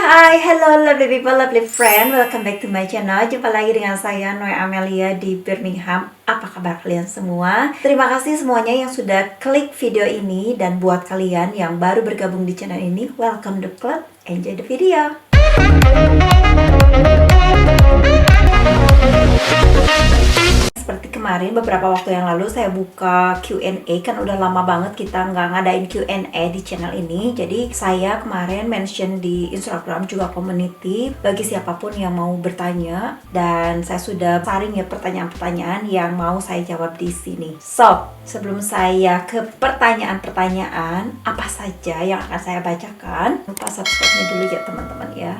Hai, hello lovely people, lovely friend. Welcome back to my channel. Jumpa lagi dengan saya Noe Amelia di Birmingham. Apa kabar kalian semua? Terima kasih semuanya yang sudah klik video ini. Dan buat kalian yang baru bergabung di channel ini, welcome to the club. Enjoy the video. Seperti kemarin beberapa waktu yang lalu saya buka Q&A, kan udah lama banget kita nggak ngadain Q&A di channel ini. Jadi saya kemarin mention di Instagram juga community bagi siapapun yang mau bertanya, dan saya sudah saring ya pertanyaan-pertanyaan yang mau saya jawab di sini. So, sebelum saya ke pertanyaan-pertanyaan apa saja yang akan saya bacakan, lupa subscribe-nya dulu ya teman-teman ya.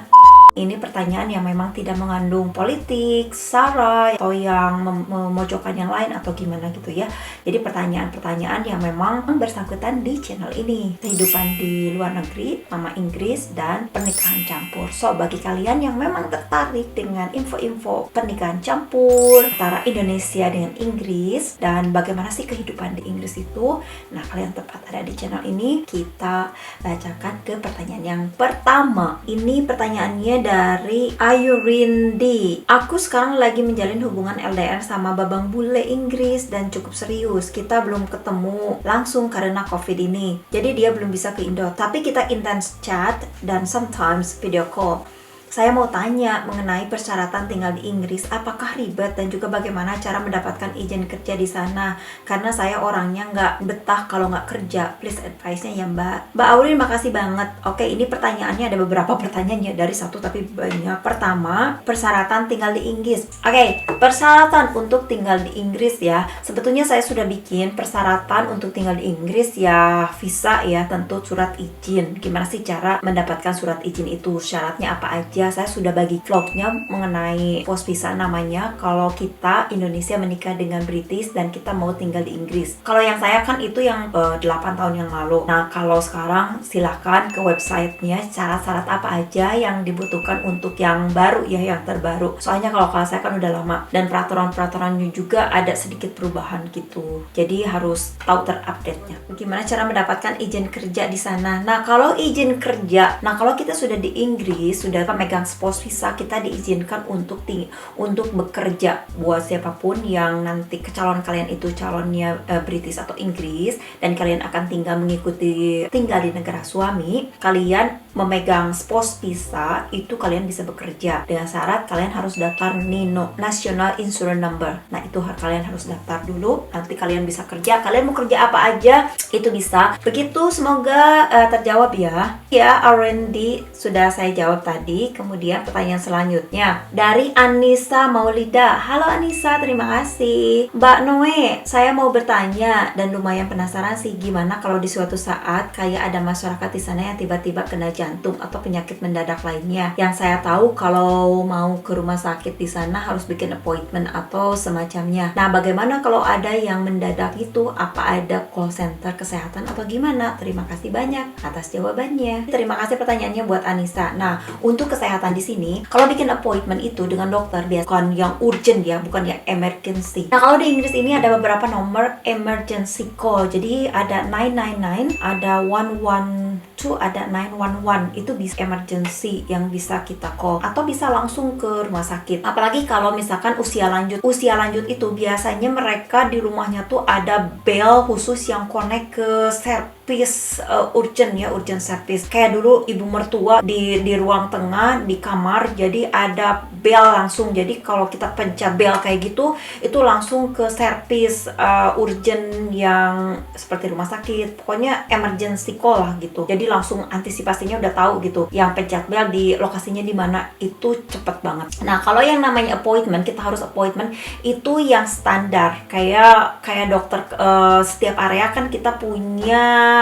Ini pertanyaan yang memang tidak mengandung politik, sara, atau yang memojokkan yang lain atau gimana gitu ya. Jadi pertanyaan-pertanyaan yang memang bersangkutan di channel ini. Kehidupan di luar negeri, nama Inggris, dan pernikahan campur. So, bagi kalian yang memang tertarik dengan info-info pernikahan campur antara Indonesia dengan Inggris, dan bagaimana sih kehidupan di Inggris itu, nah kalian tepat ada di channel ini. Kita bacakan ke pertanyaan yang pertama. Ini pertanyaannya dari Ayurindi. Aku sekarang lagi menjalin hubungan LDR sama babang bule Inggris dan cukup serius. Kita belum ketemu langsung karena COVID ini. Jadi dia belum bisa ke Indo. Tapi kita intens chat dan sometimes video call. Saya mau tanya mengenai persyaratan tinggal di Inggris, apakah ribet dan juga bagaimana cara mendapatkan izin kerja di sana? Karena saya orangnya nggak betah kalau nggak kerja. Please advice-nya ya Mbak. Mbak Aurel, makasih banget. Oke, ini pertanyaannya ada beberapa pertanyaan ya, dari satu tapi banyak. Pertama, persyaratan tinggal di Inggris. Oke, persyaratan untuk tinggal di Inggris ya. Sebetulnya saya sudah bikin persyaratan untuk tinggal di Inggris ya, visa ya, tentu surat izin. Gimana sih cara mendapatkan surat izin itu? Syaratnya apa aja? Saya sudah bagi vlognya mengenai post visa namanya, kalau kita Indonesia menikah dengan British dan kita mau tinggal di Inggris. Kalau yang saya kan itu yang 8 tahun yang lalu. Nah, kalau sekarang silahkan ke websitenya, syarat-syarat apa aja yang dibutuhkan untuk yang baru ya, yang terbaru. Soalnya kalau saya kan udah lama, dan peraturan-peraturannya juga ada sedikit perubahan gitu. Jadi harus tahu terupdate-nya. Gimana cara mendapatkan izin kerja di sana? Nah, kalau izin kerja, kalau kita sudah di Inggris, sudah megang spouse visa, kita diizinkan untuk bekerja buat siapapun yang nanti calon kalian itu calonnya British atau Inggris, dan kalian akan tinggal di negara suami. Kalian memegang spouse visa itu kalian bisa bekerja dengan syarat kalian harus daftar NINO, National Insurance Number. Nah, itu kalian harus daftar dulu, nanti kalian bisa kerja. Kalian mau kerja apa aja itu bisa. Begitu, semoga terjawab ya. Ya, R&D sudah saya jawab tadi. Kemudian pertanyaan selanjutnya dari Anissa Maulida. Halo Anissa, terima kasih. Mbak Noe, saya mau bertanya dan lumayan penasaran sih, gimana kalau di suatu saat kayak ada masyarakat di sana yang tiba-tiba kena jantung atau penyakit mendadak lainnya. Yang saya tahu kalau mau ke rumah sakit di sana harus bikin appointment atau semacamnya. Nah, bagaimana kalau ada yang mendadak itu? Apa ada call center kesehatan atau gimana? Terima kasih banyak atas jawabannya. Terima kasih pertanyaannya buat Anissa. Nah, untuk kesehatan di sini, kalau bikin appointment itu dengan dokter bukan yang urgent ya, bukan yang emergency. Nah, kalau di Inggris ini ada beberapa nomor emergency call. Jadi ada 999, ada 112, ada 911. Itu bisa emergency yang bisa kita call, atau bisa langsung ke rumah sakit. Apalagi kalau misalkan usia lanjut itu biasanya mereka di rumahnya tuh ada bel khusus yang connect ke service urgent service. Kayak dulu ibu mertua di ruang tengah di kamar, jadi ada bel langsung. Jadi kalau kita pencet bel kayak gitu, itu langsung ke service urgent yang seperti rumah sakit. Pokoknya emergency call lah gitu. Jadi langsung antisipasinya udah tahu gitu. Yang pencet bel di lokasinya di mana, itu cepet banget. Nah, kalau yang namanya appointment, kita harus appointment itu yang standar. Kayak dokter setiap area kan kita punya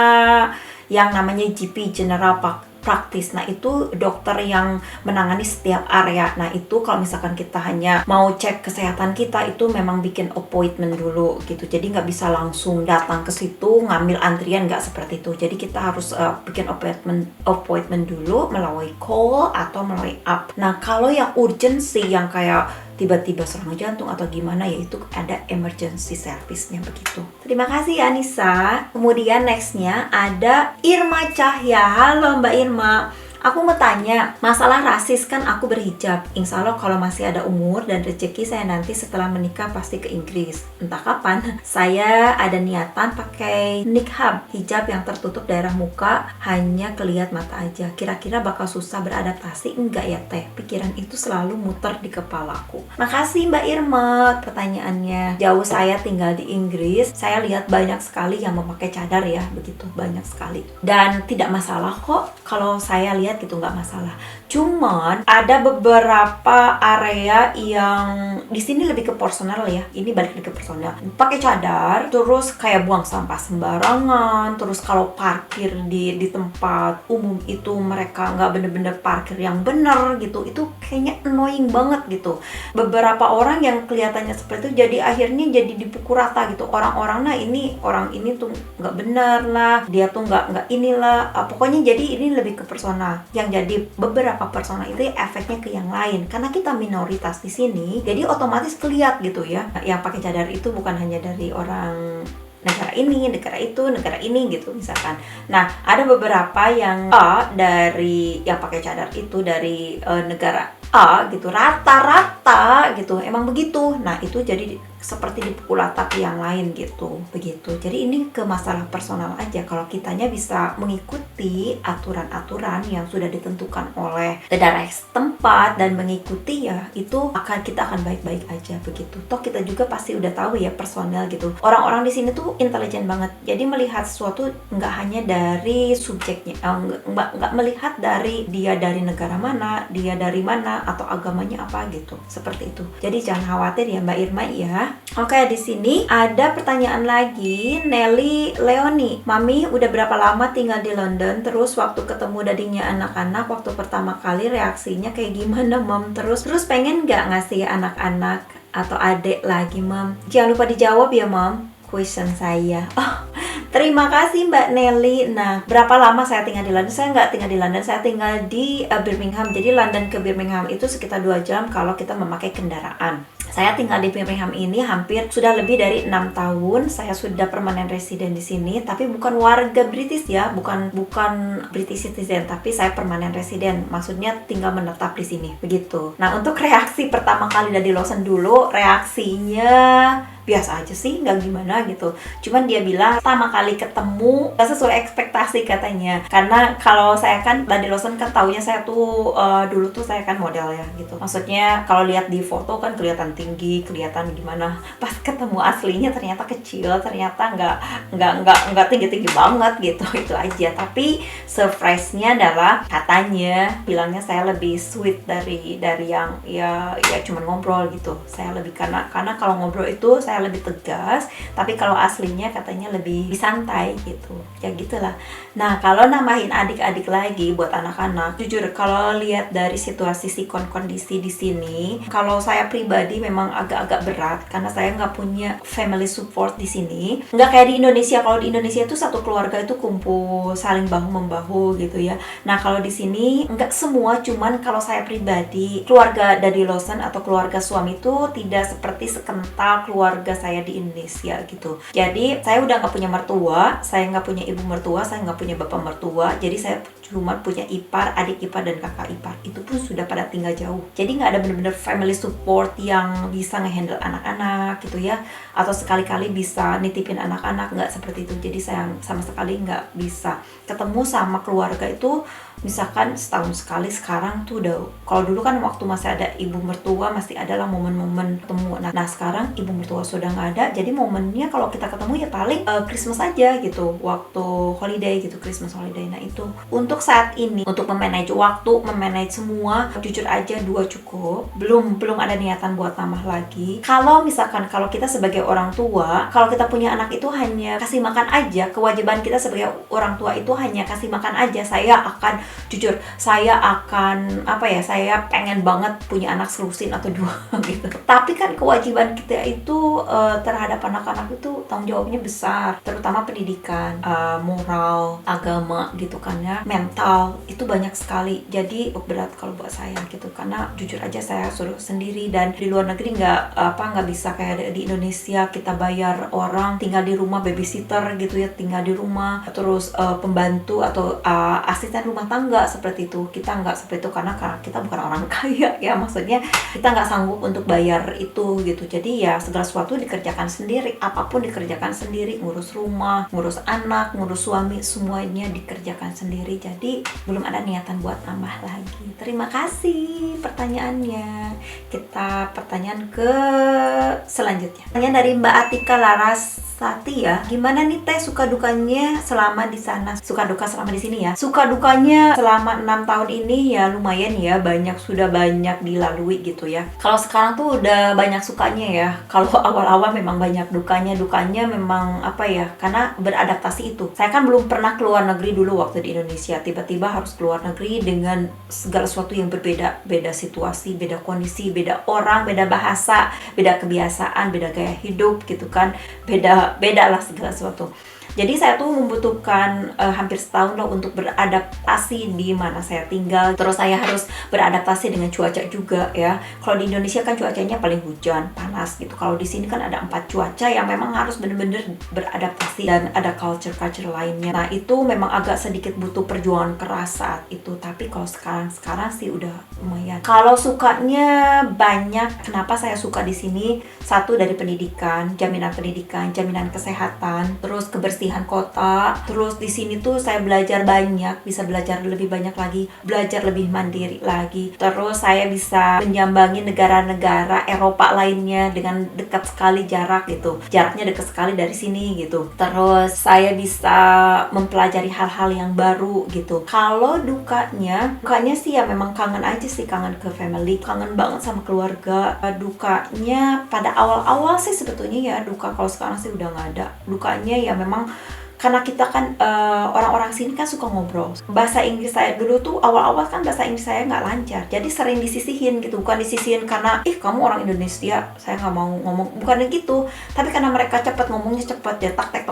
yang namanya GP, General Practice. Nah, itu dokter yang menangani setiap area. Nah, itu kalau misalkan kita hanya mau cek kesehatan kita, itu memang bikin appointment dulu gitu. Jadi nggak bisa langsung datang ke situ ngambil antrian, nggak seperti itu. Jadi kita harus bikin appointment dulu melalui call atau melalui app. Nah, kalau yang urgency yang kayak tiba-tiba serangan jantung atau gimana, yaitu ada emergency service-nya begitu. Terima kasih ya Anissa. Kemudian nextnya ada Irma Cahya. Halo Mbak Irma, Aku mau tanya, masalah rasis kan aku berhijab. Insya Allah kalau masih ada umur dan rezeki saya nanti setelah menikah pasti ke Inggris. Entah kapan, saya ada niatan pakai niqab, hijab yang tertutup daerah muka, hanya kelihat mata aja. Kira-kira bakal susah beradaptasi enggak ya teh? Pikiran itu selalu muter di kepalaku. Makasih Mbak Irma pertanyaannya. Jauh saya tinggal di Inggris, saya lihat banyak sekali yang memakai cadar ya, begitu banyak sekali. Dan tidak masalah kok kalau saya lihat gitu, nggak masalah. Cuman ada beberapa area yang di sini lebih ke personal ya. Ini balik lagi ke personal. Pakai cadar, terus kayak buang sampah sembarangan, terus kalau parkir di tempat umum itu mereka nggak bener-bener parkir yang bener gitu. Itu kayaknya annoying banget gitu. Beberapa orang yang kelihatannya seperti itu jadi akhirnya jadi dipukul rata gitu. Orang-orang orang ini tuh nggak bener lah, dia tuh nggak inilah. Pokoknya jadi ini lebih ke personal. Yang jadi beberapa personal itu efeknya ke yang lain karena kita minoritas di sini, jadi otomatis kelihatan gitu ya. Yang pakai cadar itu bukan hanya dari orang negara ini, negara itu, negara ini gitu misalkan. Nah, ada beberapa yang dari yang pakai cadar itu dari negara A gitu, rata-rata gitu, emang begitu. Nah, itu jadi seperti dipukul rata ke yang lain gitu, begitu. Jadi ini ke masalah personal aja. Kalau kitanya bisa mengikuti aturan-aturan yang sudah ditentukan oleh daerah setempat dan mengikuti ya, itu kita akan baik-baik aja begitu. Toh kita juga pasti udah tahu ya personal gitu. Orang-orang di sini tuh intelijen banget. Jadi melihat sesuatu nggak hanya dari subjeknya, nggak melihat dari dia dari negara mana, dia dari mana atau agamanya apa gitu. Seperti itu. Jadi jangan khawatir ya Mbak Irma ya. Oke, di sini ada pertanyaan lagi, Nelly Leoni. Mami udah berapa lama tinggal di London? Terus waktu ketemu dadinya anak-anak waktu pertama kali reaksinya kayak gimana, Mom? Terus pengen nggak ngasih anak-anak atau adik lagi, Mom? Jangan lupa dijawab ya, Mom. Question saya. Terima kasih Mbak Nelly. Nah, berapa lama saya tinggal di London? Saya nggak tinggal di London, saya tinggal di Birmingham. Jadi London ke Birmingham itu sekitar 2 jam kalau kita memakai kendaraan. Saya tinggal di Birmingham ini hampir sudah lebih dari 6 tahun. Saya sudah permanent resident di sini, tapi bukan warga British ya, bukan British citizen, tapi saya permanent resident. Maksudnya tinggal menetap di sini, begitu. Nah, untuk reaksi pertama kali dari Lawson dulu, reaksinya biasa aja sih, nggak gimana gitu. Cuman dia bilang pertama kali ketemu nggak sesuai ekspektasi katanya. Karena kalau saya kan dari Lawson kan taunya saya tuh dulu tuh saya kan model ya gitu. Maksudnya kalau lihat di foto kan kelihatan tinggi, kelihatan gimana. Pas ketemu aslinya ternyata kecil, ternyata nggak tinggi banget gitu. Itu aja. Tapi surprise-nya adalah katanya bilangnya saya lebih sweet dari yang ya cuman ngobrol gitu. Saya lebih karena kalau ngobrol itu saya lebih tegas, tapi kalau aslinya katanya lebih santai gitu. Ya gitulah. Nah, kalau nambahin adik-adik lagi buat anak-anak, jujur kalau lihat dari situasi kondisi di sini, kalau saya pribadi memang agak-agak berat karena saya nggak punya family support di sini. Nggak kayak di Indonesia. Kalau di Indonesia itu satu keluarga itu kumpul saling bahu-membahu gitu ya. Nah, kalau di sini nggak semua, cuman kalau saya pribadi, keluarga dari Lawson atau keluarga suami itu tidak seperti sekental keluarga saya di Indonesia gitu. Jadi saya udah nggak punya mertua, saya nggak punya ibu mertua, saya nggak punya bapak mertua. Jadi saya cuma punya ipar, adik ipar, dan kakak ipar. Itu pun sudah pada tinggal jauh. Jadi nggak ada bener-bener family support yang bisa ngehandle anak-anak gitu ya. Atau sekali-kali bisa nitipin anak-anak, nggak seperti itu. Jadi saya sama sekali nggak bisa ketemu sama keluarga itu. Misalkan setahun sekali, sekarang tuh udah, kalau dulu kan waktu masih ada ibu mertua masih adalah momen-momen ketemu. Nah sekarang ibu mertua sudah nggak ada, jadi momennya kalau kita ketemu ya paling Christmas aja gitu, waktu holiday gitu, Christmas holiday. Nah itu untuk saat ini, untuk memanage waktu, memanage semua, jujur aja 2 cukup, belum ada niatan buat tambah lagi. Kalau misalkan kalau kita sebagai orang tua, kalau kita punya anak itu hanya kasih makan aja, kewajiban kita sebagai orang tua itu hanya kasih makan aja. Saya akan jujur, saya pengen banget punya anak selusin atau 2 gitu. Tapi kan kewajiban kita itu terhadap anak-anak itu tanggung jawabnya besar, terutama pendidikan, moral, agama gitu kan ya, mental, itu banyak sekali. Jadi berat kalau buat saya gitu, karena jujur aja saya suruh sendiri, dan di luar negeri nggak bisa kayak di Indonesia kita bayar orang tinggal di rumah, babysitter gitu ya, tinggal di rumah, terus pembantu atau asisten rumah tangga nggak seperti itu. Kita nggak seperti itu karena kita bukan orang kaya ya, maksudnya kita nggak sanggup untuk bayar itu gitu. Jadi ya segala sesuatu dikerjakan sendiri, apapun dikerjakan sendiri, ngurus rumah, ngurus anak, ngurus suami, semuanya dikerjakan sendiri. Jadi belum ada niatan buat tambah lagi. Terima kasih pertanyaannya. Kita pertanyaan ke selanjutnya. Pertanyaan dari Mbak Atika Larasati ya. Gimana nih Teh suka dukanya selama di sana? Suka duka selama di sini ya. Suka dukanya selama 6 tahun ini ya lumayan ya, sudah banyak dilalui gitu ya. Kalau sekarang tuh udah banyak sukanya ya. Kalau awal-awal memang banyak dukanya memang apa ya? Karena beradaptasi itu. Saya kan belum pernah keluar negeri dulu waktu di Indonesia. Tiba-tiba harus keluar negeri dengan segala sesuatu yang berbeda, beda situasi, beda kondisi, beda orang, beda bahasa, beda kebiasaan, beda gaya hidup gitu kan, beda lah segala sesuatu. Jadi saya tuh membutuhkan hampir setahun lah untuk beradaptasi di mana saya tinggal. Terus saya harus beradaptasi dengan cuaca juga ya. Kalau di Indonesia kan cuacanya paling hujan, panas gitu. Kalau di sini kan ada 4 cuaca yang memang harus bener-bener beradaptasi, dan ada culture lainnya. Nah itu memang agak sedikit butuh perjuangan keras saat itu. Tapi kalau sekarang sih udah lumayan. Kalau sukanya banyak. Kenapa saya suka di sini? Satu, dari pendidikan, jaminan kesehatan, terus kebersihan kota. Terus di sini tuh saya belajar banyak, bisa belajar lebih banyak lagi, belajar lebih mandiri lagi. Terus saya bisa menyambangi negara-negara Eropa lainnya dengan dekat sekali jarak gitu. Jaraknya dekat sekali dari sini gitu. Terus saya bisa mempelajari hal-hal yang baru gitu. Kalau dukanya sih ya memang kangen aja sih, kangen ke family, kangen banget sama keluarga. Dukanya pada awal-awal sih sebetulnya ya duka, kalau sekarang sih udah nggak ada. Dukanya ya memang karena kita kan orang-orang sini kan suka ngobrol. Bahasa Inggris saya dulu tuh awal-awal kan bahasa Inggris saya nggak lancar, jadi sering disisihin gitu. Bukan disisihin karena kamu orang Indonesia, saya nggak mau ngomong, bukan gitu. Tapi karena mereka cepet ngomongnya, cepet ya, tak tek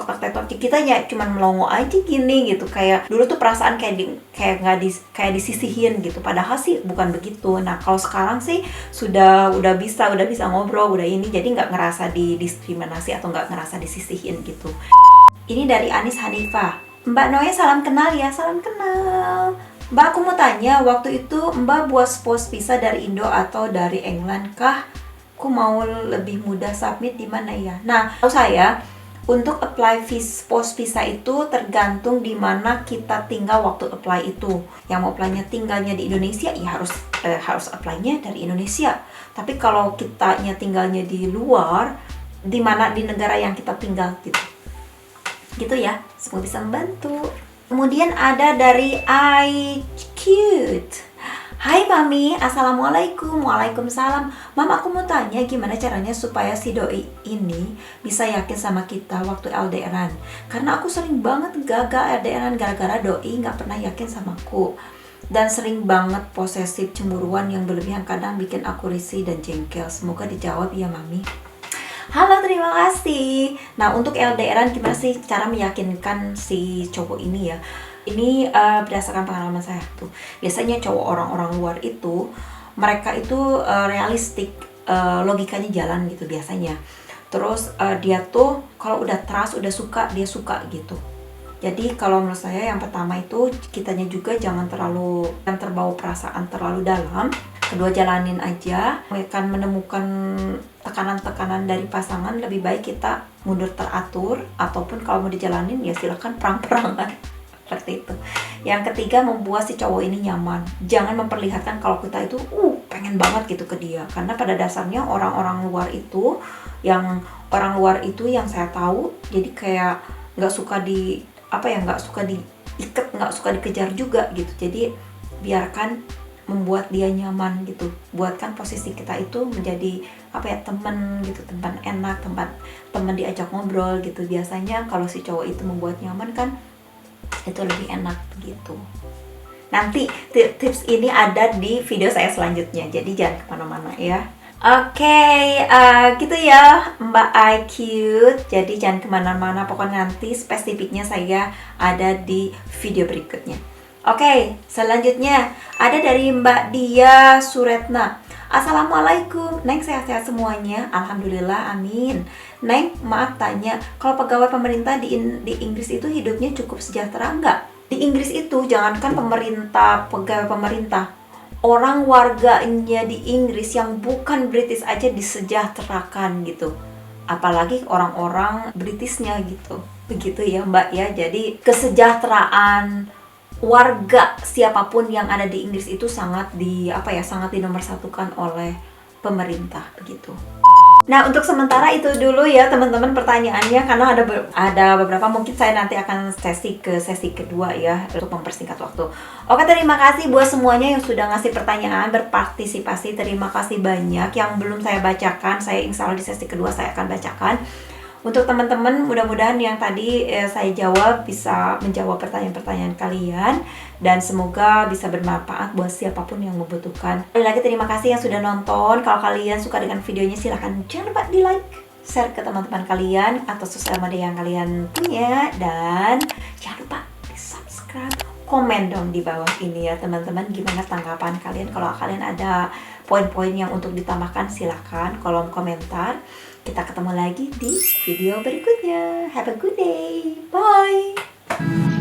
kita ya cuman melongo aja gini gitu. Kayak dulu tuh perasaan kayak disisihin gitu. Padahal sih bukan begitu. Nah kalau sekarang sih udah bisa ngobrol, udah ini, jadi nggak ngerasa didiskriminasi atau nggak ngerasa disisihin gitu. Ini dari Anis Hanifah. Mbak Noe, salam kenal ya. Salam kenal. Mbak, aku mau tanya, waktu itu Mbak buat spouse visa dari Indo atau dari England kah? Aku mau lebih mudah submit di mana ya? Nah, tahu saya untuk apply spouse visa itu tergantung di mana kita tinggal waktu apply itu. Yang mau apply-nya tinggalnya di Indonesia, ya harus apply-nya dari Indonesia. Tapi kalau kitanya tinggalnya di luar, di negara yang kita tinggal gitu ya, semoga bisa membantu. Kemudian ada dari iCute. Hai Mami, Assalamualaikum. Waalaikumsalam. Mam, aku mau tanya gimana caranya supaya si doi ini bisa yakin sama kita waktu LDRan. Karena aku sering banget gagal LDRan gara-gara doi gak pernah yakin sama aku. Dan sering banget posesif, cemburuan yang berlebihan, kadang bikin aku risih dan jengkel. Semoga dijawab ya Mami. Halo, terima kasih. Nah, untuk LDRan gimana sih cara meyakinkan si cowok ini ya? Ini berdasarkan pengalaman saya tuh. Biasanya cowok orang-orang luar itu, mereka itu realistik, logikanya jalan gitu biasanya. Terus dia tuh kalau udah trust, udah suka, dia suka gitu. Jadi kalau menurut saya yang pertama itu kitanya juga jangan terbawa perasaan terlalu dalam. Kedua, jalanin aja. Akan menemukan tekanan-tekanan dari pasangan, lebih baik kita mundur teratur, ataupun kalau mau dijalanin ya silakan perang-perangan seperti itu. Yang ketiga, membuat si cowok ini nyaman. Jangan memperlihatkan kalau kita itu pengen banget gitu ke dia, karena pada dasarnya orang-orang luar itu yang saya tahu jadi kayak nggak suka diikat, nggak suka dikejar juga gitu. Jadi biarkan membuat dia nyaman gitu, buatkan posisi kita itu menjadi teman gitu, teman enak, teman diajak ngobrol gitu. Biasanya kalau si cowok itu membuat nyaman kan itu lebih enak gitu. Nanti tips ini ada di video saya selanjutnya, jadi jangan kemana-mana ya. Oke, gitu ya Mbak iCute. Jadi jangan kemana-mana, pokoknya nanti spesifiknya saya ada di video berikutnya. Oke, selanjutnya ada dari Mbak Dia Suretna. Assalamualaikum, Neng, sehat-sehat semuanya? Alhamdulillah, amin. Neng, maaf tanya, kalau pegawai pemerintah di Inggris itu hidupnya cukup sejahtera nggak? Di Inggris itu jangankan pemerintah, pegawai pemerintah, orang warganya di Inggris yang bukan British aja disejahterakan gitu. Apalagi orang-orang Britishnya gitu. Begitu ya Mbak ya. Jadi kesejahteraan warga siapapun yang ada di Inggris itu sangat sangat dinomorsatukan oleh pemerintah begitu. Nah, untuk sementara itu dulu ya teman-teman pertanyaannya, karena ada beberapa, mungkin saya nanti akan sesi kedua ya untuk mempersingkat waktu. Oke, terima kasih buat semuanya yang sudah ngasih pertanyaan, berpartisipasi. Terima kasih banyak. Yang belum saya bacakan, saya insya Allah di sesi kedua saya akan bacakan. Untuk teman-teman, mudah-mudahan yang tadi saya jawab bisa menjawab pertanyaan-pertanyaan kalian, dan semoga bisa bermanfaat buat siapapun yang membutuhkan. Sekali lagi terima kasih yang sudah nonton. Kalau kalian suka dengan videonya, silahkan jangan lupa di like, share ke teman-teman kalian atau sosial media yang kalian punya, dan jangan lupa di subscribe, komen dong di bawah ini ya teman-teman, gimana tanggapan kalian. Kalau kalian ada poin-poin yang untuk ditambahkan, silahkan kolom komentar. Kita ketemu lagi di video berikutnya. Have a good day. Bye.